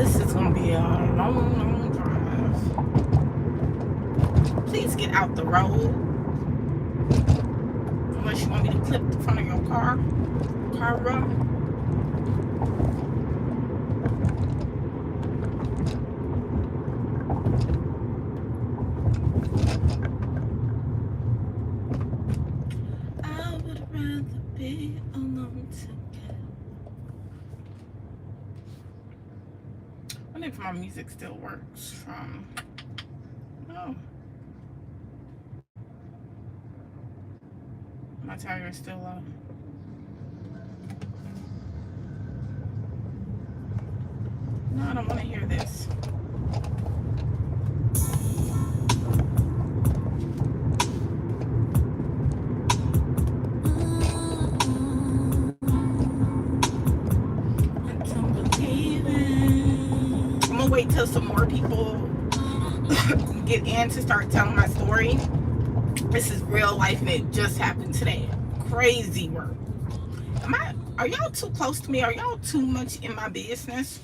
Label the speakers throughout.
Speaker 1: This is gonna be a long drive. Please get out the road. Unless you want me to clip the front of your car row. I would rather be alone together. I wonder if my music still works from. Oh. My tire is still low. No, I don't want to hear this. I'm gonna wait till some more people get in to start telling my story. This is real life and it just happened today. Crazy work. Are y'all too close to me? Are y'all too much in my business?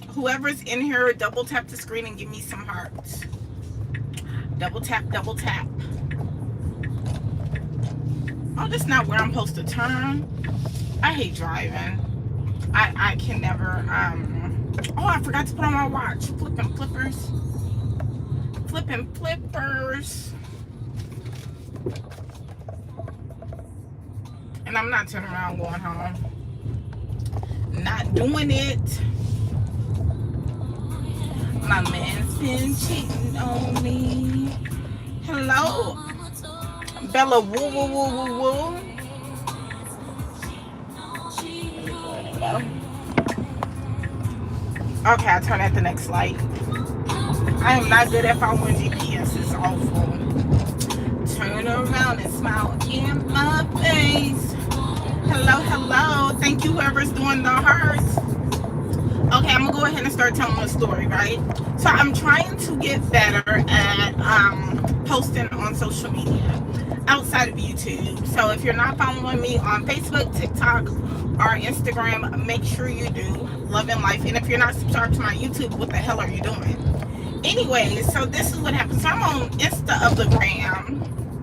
Speaker 1: Whoever's in here, double tap the screen and give me some hearts. Double tap, double tap. Oh, that's not where I'm supposed to turn. I hate driving. I can never, oh, I forgot to put on my watch. Flipping flippers. Flipping flippers. And I'm not turning around going home. Not doing it. My man's been cheating on me. Hello? Bella woo woo woo woo woo. Okay, I'll turn at the next light. I am not good at following GPS. It's awful. Turn around and smile in my face. Hello, hello. Thank you, whoever's doing the hearts. Okay, I'm gonna go ahead and start telling the story, right? So I'm trying to get better at posting on social media outside of YouTube. So if you're not following me on Facebook, TikTok, or Instagram, make sure you do. Love and life. And if you're not subscribed to my YouTube, what the hell are you doing? Anyways, so this is what happened. So I'm on Insta of the gram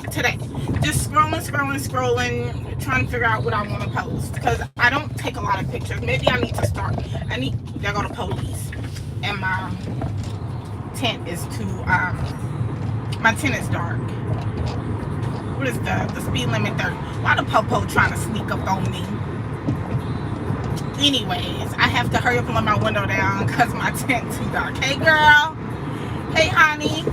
Speaker 1: today, just scrolling, trying to figure out what I want to post, because I don't take a lot of pictures. Maybe I need to start. There go the police, and my tent is too my tent is dark. What is the speed limit? 30. Why the popo trying to sneak up on me? Anyways, I have to hurry up and let my window down because my tent too dark. Hey girl, hey honey.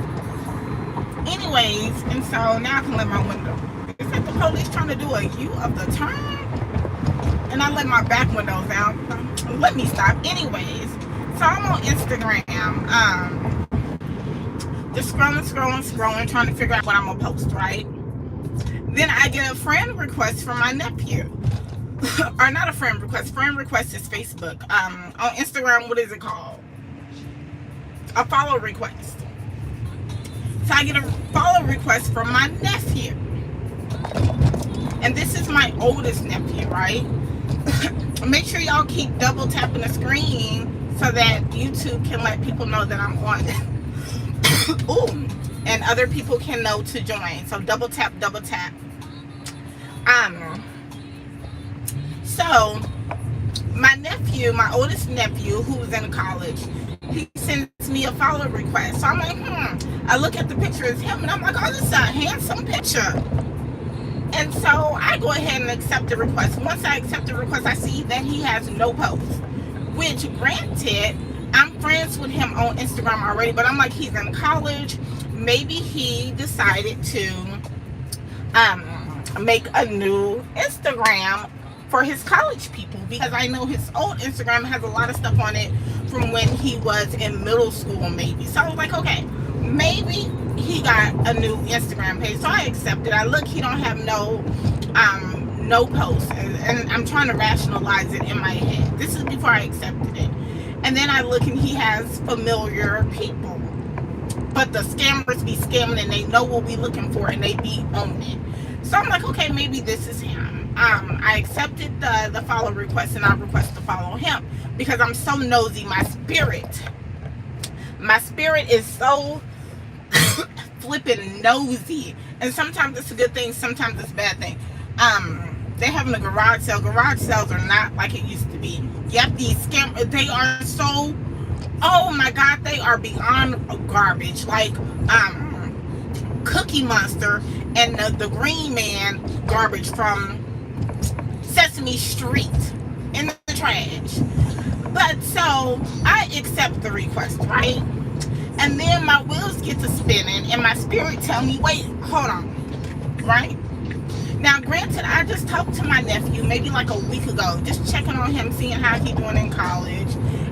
Speaker 1: Anyways, and so now I can let my window. Is that the police trying to do a U of the turn? And I let my back windows down. Let me stop. Anyways, so I'm on Instagram, just scrolling, trying to figure out what I'm gonna post, right? Then I get a friend request from my nephew. Or not a friend request is Facebook. On Instagram, what is it called? A follow request. So I get a follow request from my nephew. And this is my oldest nephew, right? Make sure y'all keep double tapping the screen so that YouTube can let people know that I'm on. Ooh, and other people can know to join. So double tap, double tap. So my nephew, my oldest nephew, who's in college, he sends me a follow request. So I'm like, I look at the picture of him and I'm like, oh, this is a handsome picture. And so I go ahead and accept the request. Once I accept the request, I see that he has no post. Which, granted, I'm friends with him on Instagram already, but I'm like, he's in college. Maybe he decided to make a new Instagram for his college people, because I know his old Instagram has a lot of stuff on it from when he was in middle school, maybe. So I was like, okay, maybe he got a new Instagram page. So I accepted. I look, he don't have no posts, and I'm trying to rationalize it in my head. This is before I accepted it. And then I look and he has familiar people, but the scammers be scamming and they know what we looking for and they be on it. So I'm like, okay, maybe this is him. I accepted the follow request, and I request to follow him because I'm so nosy. My spirit is so flipping nosy, and sometimes it's a good thing, sometimes it's a bad thing. They having a garage sale. Garage sales are not like it used to be. Yep, these they are so, oh my god, they are beyond garbage. Like Cookie Monster and the Green Man garbage from Sesame Street in the trash. But so I accept the request, right? And then my wheels get to spinning and my spirit tell me, wait, hold on, right? Now, granted, I just talked to my nephew maybe like a week ago, just checking on him, seeing how he's doing in college.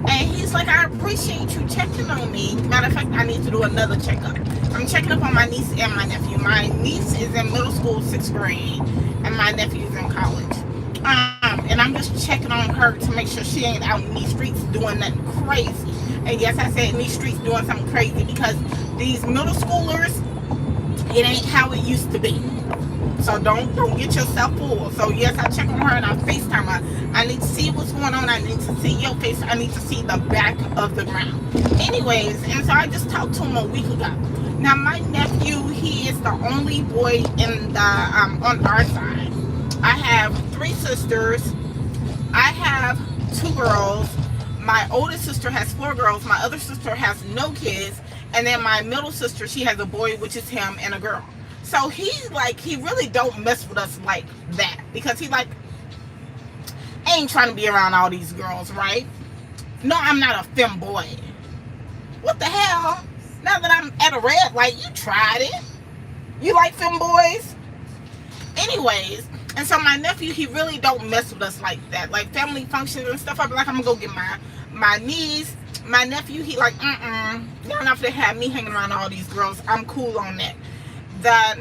Speaker 1: And he's like, I appreciate you checking on me. Matter of fact, I need to do another checkup. I'm checking up on my niece and my nephew. My niece is in middle school, 6th grade, and my nephew's in college. And I'm just checking on her to make sure she ain't out in these streets doing nothing crazy. And yes, I said in these streets doing something crazy because these middle schoolers, it ain't how it used to be. So don't get yourself fooled. So yes, I check on her and I FaceTime her. I need to see what's going on. I need to see your face. I need to see the back of the ground. Anyways, and so I just talked to him a week ago. Now my nephew, he is the only boy in the on our side. I have 3 sisters. I have 2 girls. My oldest sister has 4 girls. My other sister has no kids. And then my middle sister, she has a boy, which is him, and a girl. So he really don't mess with us like that. Because he ain't trying to be around all these girls, right? No, I'm not a femboy. What the hell? Now that I'm at a red light, you tried it. You like femboys? Anyways, and so my nephew, he really don't mess with us like that. Like family functions and stuff, I'm like, I'm gonna go get my niece. My nephew, he like, y'all not to have me hanging around all these girls. I'm cool on that.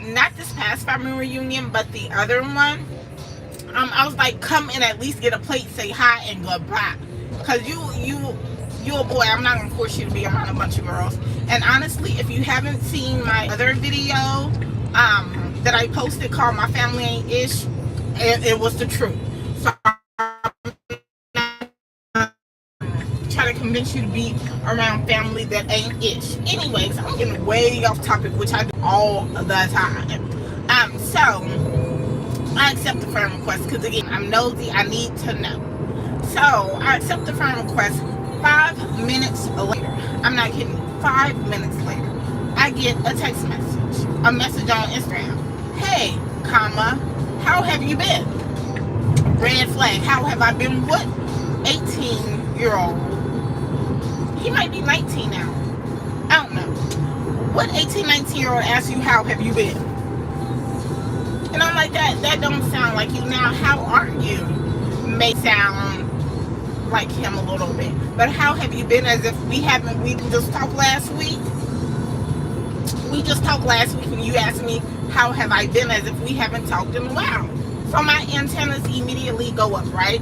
Speaker 1: Not this past family reunion, but the other one, I was like, come and at least get a plate, say hi, and goodbye. Cause you a boy. I'm not gonna force you to be around a bunch of girls. And honestly, if you haven't seen my other video, that I posted called "My Family Ain't Ish," it was the truth. So try to convince you to be around family that ain't ish. Anyways, I'm getting way off topic, which I do all the time. So I accept the friend request because again, I'm nosy. I need to know. So I accept the friend request. 5 minutes later, I'm not kidding. 5 minutes later, I get a text message, a message on Instagram. Hey, comma, how have you been? Red flag. How have I been? What 18-year-old? He might be 19 now. I don't know. What 18, 19-year-old asks you, how have you been? And I'm like, that don't sound like you. Now, how are you? May sound like him a little bit. But how have you been, as if we just talked last week? We just talked last week and you asked me, how have I been, as if we haven't talked in a while. So my antennas immediately go up, right?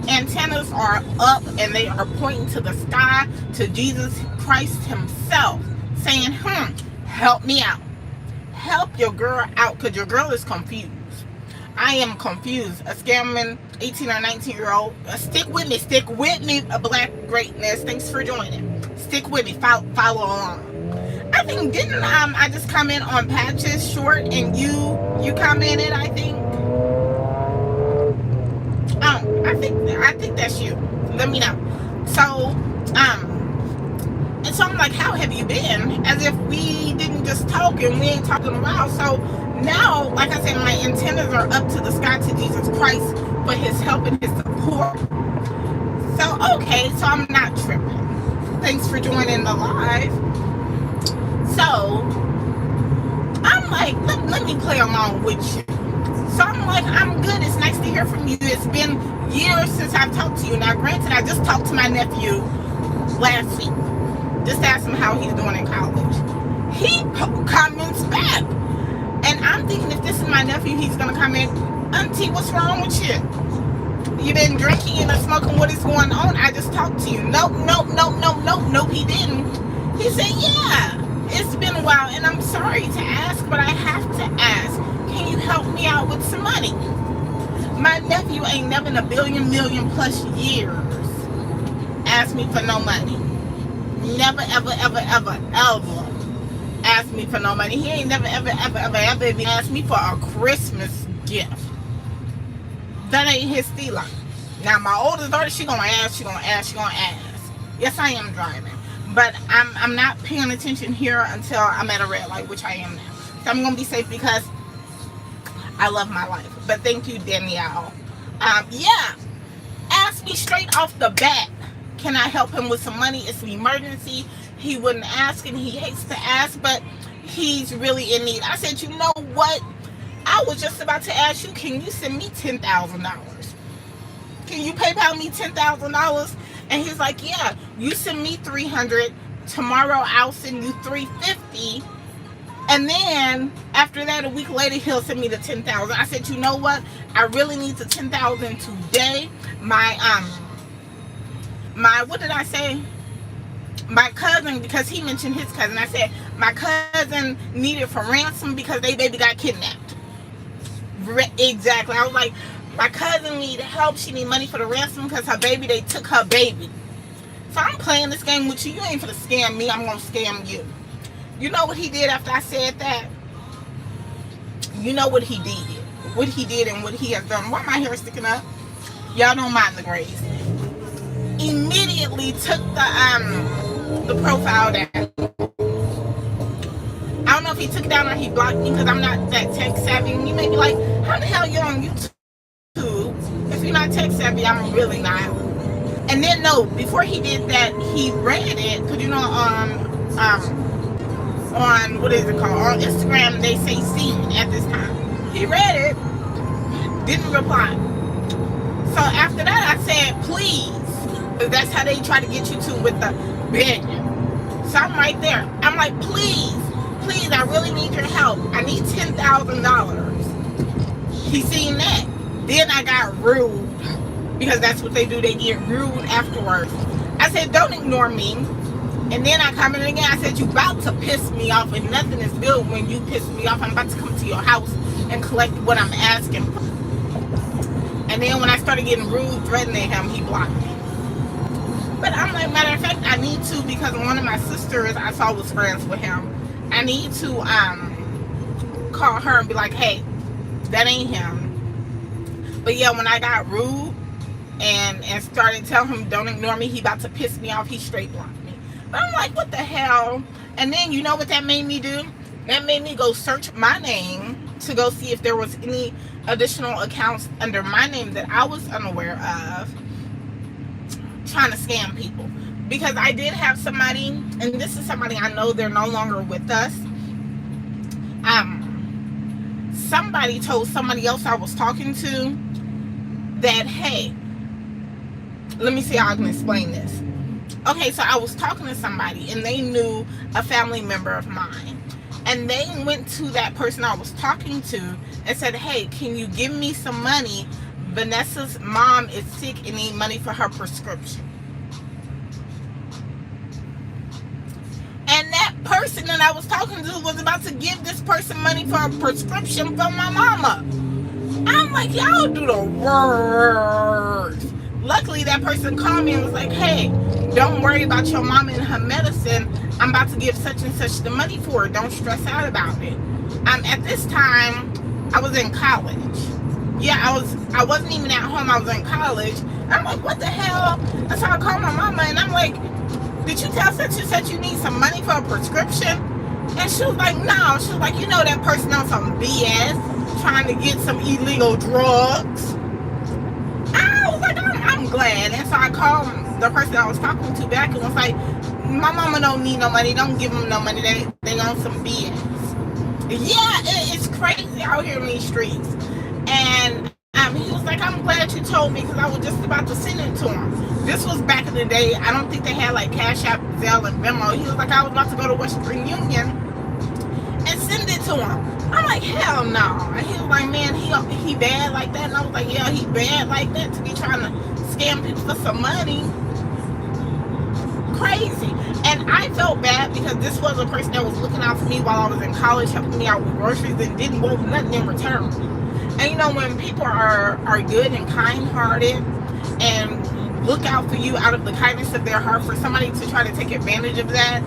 Speaker 1: Antennas are up and they are pointing to the sky, to Jesus Christ himself, saying, help me out. Help your girl out, because your girl is confused. I am confused. A scamming 18 or 19-year-old. Stick with me, a black greatness. Thanks for joining. Stick with me. Follow along. I think, didn't I just comment on Patches Short and you commented, I think? I think that's you. Let me know. So, and so I'm like, how have you been? As if we didn't just talk and we ain't talked in a while. So now, like I said, my antennas are up to the sky, to Jesus Christ for his help and his support. So, okay, so I'm not tripping. Thanks for joining the live. So, I'm like, let me play along with you. So I'm like, I'm good. It's nice to hear from you. It's been years since I've talked to you. Now, granted, I just talked to my nephew last week. Just asked him how he's doing in college. He comments back. And I'm thinking, if this is my nephew, he's going to comment, Auntie, what's wrong with you? You been drinking and smoking? What is going on? I just talked to you. Nope, he didn't. He said, yeah, it's been a while, and I'm sorry to ask, but I have to ask. Can you help me out with some money? My nephew ain't never in a billion million plus years asked me for no money. Never, ever, ever, ever, ever asked me for no money. He ain't never, ever, ever, ever, ever even asked me for a Christmas gift. That ain't his stealing. Now my oldest daughter, she gonna ask, she gonna ask, she gonna ask. Yes, I am driving, but I'm not paying attention here until I'm at a red light, which I am now. So I'm gonna be safe because I love my life. But thank you, Danielle. Yeah, ask me straight off the bat. Can I help him with some money? It's an emergency. He wouldn't ask, and he hates to ask, but he's really in need. I said, you know what? I was just about to ask you, can you send me $10,000? Can you PayPal me $10,000? And he's like, yeah, you send me $300. Tomorrow I'll send you $350. And then after that, a week later, he'll send me the $10,000. I said, you know what? I really need the $10,000 today. What did I say? My cousin, because he mentioned his cousin. I said, my cousin needed for ransom because they baby got kidnapped. Exactly. I was like, my cousin need help. She need money for the ransom because they took her baby. So I'm playing this game with you. You ain't finna scam me. I'm gonna scam you. You know what he did after I said that? You know what he did. What he did and what he has done. Why my hair sticking up? Y'all don't mind the grays. Immediately took the profile down. I don't know if he took it down or he blocked me because I'm not that tech savvy. And you may be like, how the hell you on YouTube? If you're not tech savvy, I'm really not. And then no, before he did that, he read it, because you know on what is it called? On Instagram they say seen at this time. He read it, didn't reply. So after that I said please. Because that's how they try to get you to with the begging. So I'm right there. I'm like, please, I really need your help. I need $10,000. He seen that. Then I got rude. Because that's what they do. They get rude afterwards. I said, don't ignore me. And then I commented again. I said, you about to piss me off. And nothing is good when you piss me off. I'm about to come to your house and collect what I'm asking. And then when I started getting rude, threatening him, he blocked me. But I'm like, matter of fact, I need to, because one of my sisters I saw was friends with him. I need to call her and be like, hey, that ain't him. But yeah, when I got rude and started telling him, don't ignore me, he about to piss me off, he straight blocked me. But I'm like, what the hell? And then you know what that made me do? That made me go search my name to go see if there was any additional accounts under my name that I was unaware of trying to scam people. Because I did have somebody, and this is somebody I know, they're no longer with us. Somebody told somebody else I was talking to that, hey, let me see how I can explain this. Okay, so I was talking to somebody and they knew a family member of mine. And they went to that person I was talking to and said, hey, can you give me some money? Vanessa's mom is sick and need money for her prescription. And that person that I was talking to was about to give this person money for a prescription for my mama. I'm like, y'all do the worst. Luckily, that person called me and was like, hey, don't worry about your mama and her medicine. I'm about to give such and such the money for her. Don't stress out about it. At this time, I was in college. Yeah, I wasn't even at home. I was in college. I'm like, what the hell? And so I called my mama and I'm like, did you tell such and such you need some money for a prescription? And she was like, no. She was like, you know that person on some BS trying to get some illegal drugs. I was like, I'm glad. And so I called the person I was talking to back and was like, my mama don't need no money. Don't give them no money. They on some BS. Yeah, it's crazy out here in these streets. And he was like, I'm glad you told me because I was just about to send it to him. This was back in the day. I don't think they had like Cash App, Zelle, and Venmo. He was like, I was about to go to Western Union and send it to him. I'm like, hell no. And he was like, man, he bad like that. And I was like, yeah, he bad like that to be trying to scam people for some money. Crazy. And I felt bad because this was a person that was looking out for me while I was in college, helping me out with groceries and didn't want nothing in return. And you know, when people are good and kind-hearted and look out for you out of the kindness of their heart, for somebody to try to take advantage of that.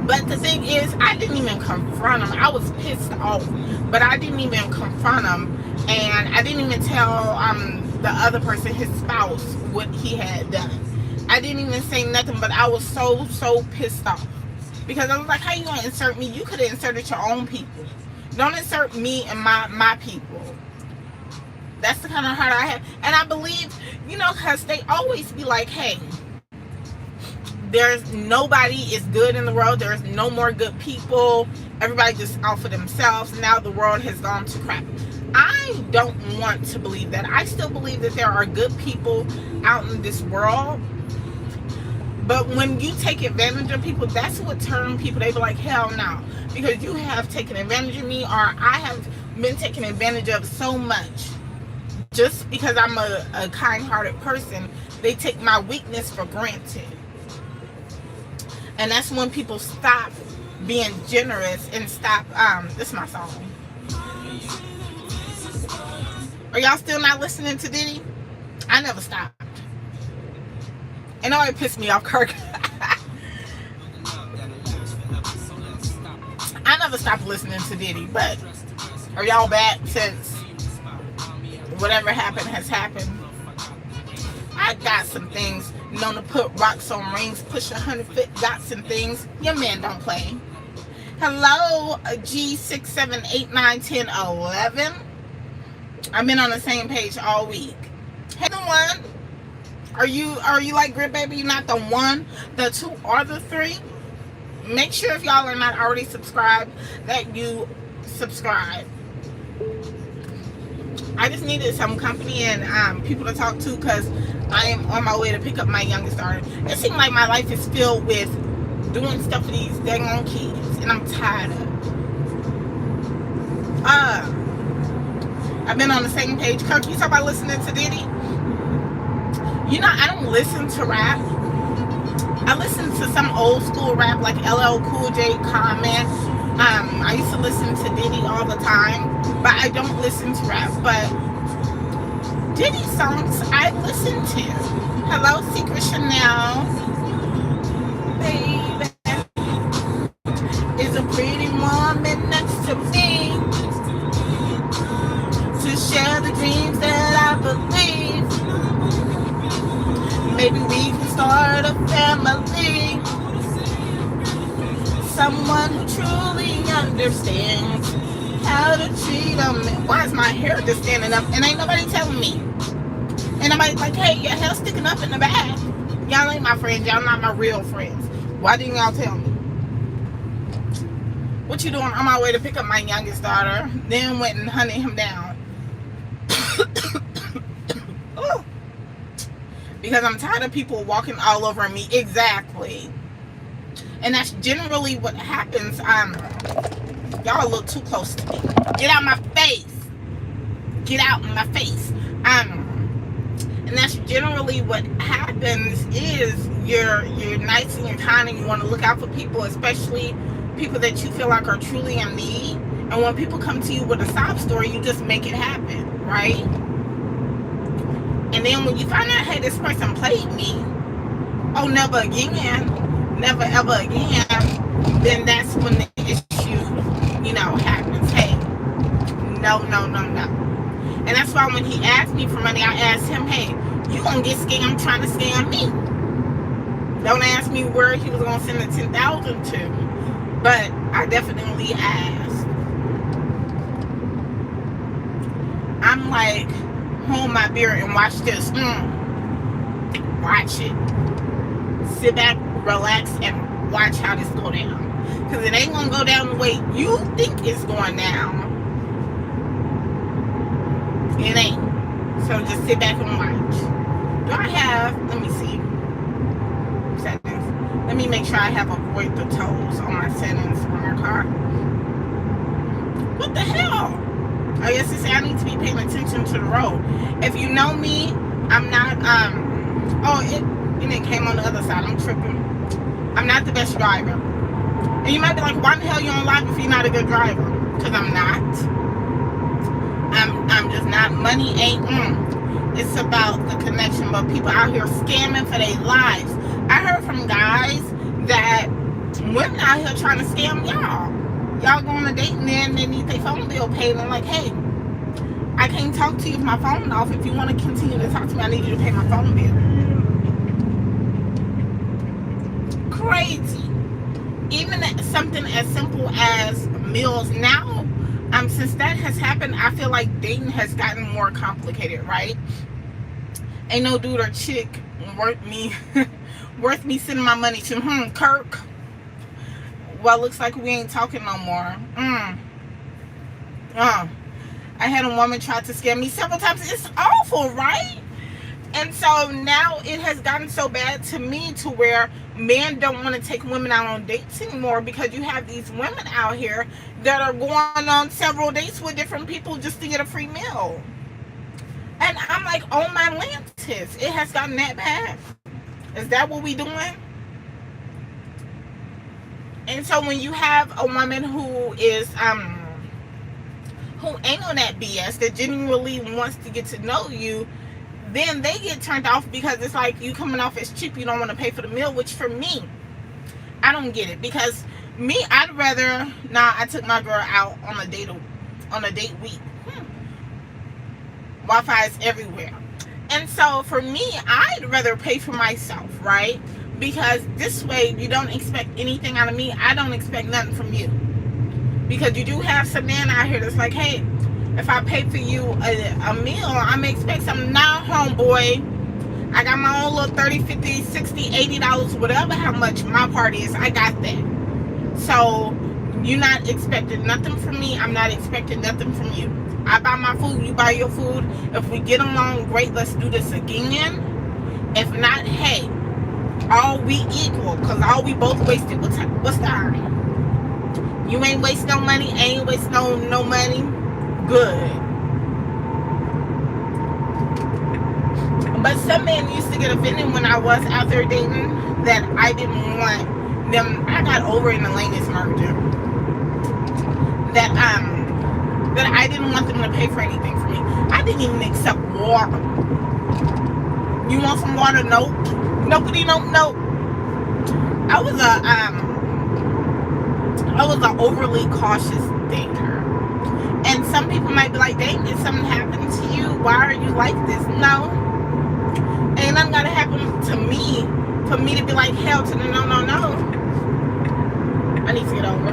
Speaker 1: But the thing is, I didn't even confront him. I was pissed off, but I didn't even confront him, and I didn't even tell the other person, his spouse, what he had done. I didn't even say nothing, but I was so pissed off, because I was like, how you gonna insert me? You could have inserted your own people. Don't insert me and my people. That's the kind of heart I have. And I believe, you know, because they always be like, hey, there's nobody is good in the world. There's no more good people. Everybody just out for themselves. Now the world has gone to crap. I don't want to believe that. I still believe that there are good people out in this world. But when you take advantage of people, that's what turns people. They be like, hell no. Because you have taken advantage of me, or I have been taken advantage of so much. Just because I'm a kind-hearted person, they take my weakness for granted. And that's when people stop being generous and stop, this is my song. Are y'all still not listening to Diddy? I never stopped. And it always pissed me off, Kirk. I never stopped listening to Diddy, but are y'all back since whatever happened has happened? I got some things. Known to put rocks on rings, push 100 foot, got some things. Your man don't play. Hello, G6, 7, 8, 9, 10, 11. I've been on the same page all week. Hey, the one. Are you like Grit Baby? You're not the one, the two, or the three? Make sure if y'all are not already subscribed that you subscribe. I just needed some company and people to talk to, because I am on my way to pick up my youngest daughter. It seems like my life is filled with doing stuff for these dang on kids, and I'm tired of it. I've been on the same page. Kirk, you talk about listening to Diddy? You know, I don't listen to rap. I listen to some old school rap like LL Cool J, Common. I used to listen to Diddy all the time, but I don't listen to rap. But Diddy songs I listen to. Hello, Secret Chanel. Baby is a pretty woman next to me to share the dreams that I believe. Maybe we can start a family. Someone who truly understands how to treat them. Why is my hair just standing up and ain't nobody telling me? And nobody's like, hey, your hair's sticking up in the back. Y'all ain't my friends. Y'all not my real friends. Why didn't y'all tell me? What you doing? On my way to pick up my youngest daughter. Then went and hunted him down. Because I'm tired of people walking all over me. Exactly. And that's generally what happens. Y'all a little too close to me. Get out my face. Get out in my face. And that's generally what happens is you're nice and you're kind and you want to look out for people, especially people that you feel like are truly in need. And when people come to you with a sob story, you just make it happen, right? And then when you find out, hey, this person played me, oh, never again, never ever again, then that's when the issue, you know, happens. Hey, no. And that's why when he asked me for money, I asked him, hey, you gonna get scammed trying to scam me. Don't ask me where he was gonna send the $10,000 to, but I definitely asked. I'm like, hold my beer and watch this. Watch it. Sit back, relax, and watch how this go down. Because it ain't gonna go down the way you think it's going down. It ain't. So just sit back and watch. Do I have, let me see, settings. Let me make sure I have avoid the tolls on my settings on my car. What the hell? I guess to say I need to be paying attention to the road. If you know me, I'm not, and it came on the other side. I'm tripping. I'm not the best driver. And you might be like, why the hell you on live if you're not a good driver? Because I'm not. I'm just not. Money ain't. It's about the connection. But people out here scamming for their lives. I heard from guys that women out here trying to scam y'all. Y'all go on a date and then they need their phone bill paid. And I'm like, hey, I can't talk to you if my phone off. If you want to continue to talk to me, I need you to pay my phone bill. Crazy. Even something as simple as meals now, since that has happened, I feel like dating has gotten more complicated, right? Ain't no dude or chick worth me worth me sending my money to. Kirk. Well, looks like we ain't talking no more. I had a woman try to scam me several times. It's awful, right? And so now it has gotten so bad to me to where men don't want to take women out on dates anymore, because you have these women out here that are going on several dates with different people just to get a free meal. And I'm like, oh my Lantis, it has gotten that bad. Is that what we doing? And so when you have a woman who is who ain't on that BS, that genuinely wants to get to know you, then they get turned off because it's like you coming off as cheap. You don't want to pay for the meal, which for me, I don't get it. Because me, I'd rather, I took my girl out on a date week. Wi-Fi is everywhere. And so for me, I'd rather pay for myself, right? Because this way you don't expect anything out of me. I don't expect nothing from you. Because you do have some men out here that's like, hey, if I pay for you a meal, I'm going to expect something. Now, homeboy, I got my own little $30, $50, $60, $80, whatever how much my part is. I got that. So you're not expecting nothing from me. I'm not expecting nothing from you. I buy my food, you buy your food. If we get along, great, let's do this again. If not, hey, all we equal, because all we both wasted what's time. You ain't waste no money, I ain't waste no money. Good. But some men used to get offended when I was out there dating that I didn't want them. I got over in the latest merger that I didn't want them to pay for anything for me. I didn't even accept water. You want some water? Nope. Nobody, nope. I was a overly cautious dater. And some people might be like, dang, did something happen to you? Why are you like this? No. Ain't nothing gotta happen to me for me to be like, hell to the no. I need to get over.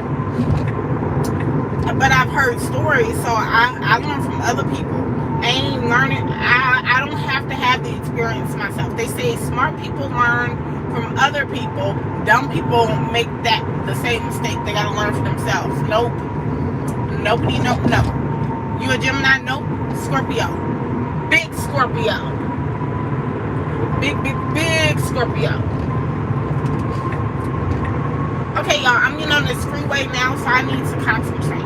Speaker 1: But I've heard stories, so I learn from other people. I ain't learning. I don't have to have the experience myself. They say smart people learn from other people. Dumb people make the same mistake. They gotta learn for themselves. Nope. Nobody, no. You a Gemini? Nope. Scorpio. Big Scorpio. Big Scorpio. Okay, y'all, I'm getting on this freeway now, so I need to concentrate.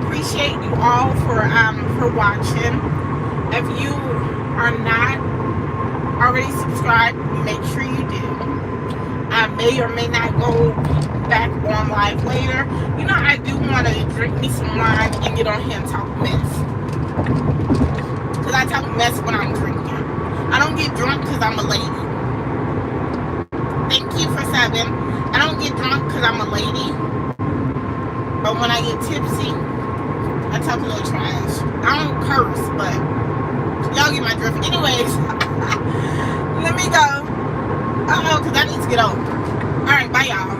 Speaker 1: Appreciate you all for watching. If you are not already subscribed, make sure you do. I may or may not go back on live later. You know, I do want to drink me some wine and get on here and talk mess. Because I talk mess when I'm drinking. I don't get drunk because I'm a lady. Thank you for 7. I don't get drunk because I'm a lady. But when I get tipsy, I talk a little trash. I don't curse, but y'all get my drift. Anyways, let me go. Because I need to get over. Alright, bye y'all.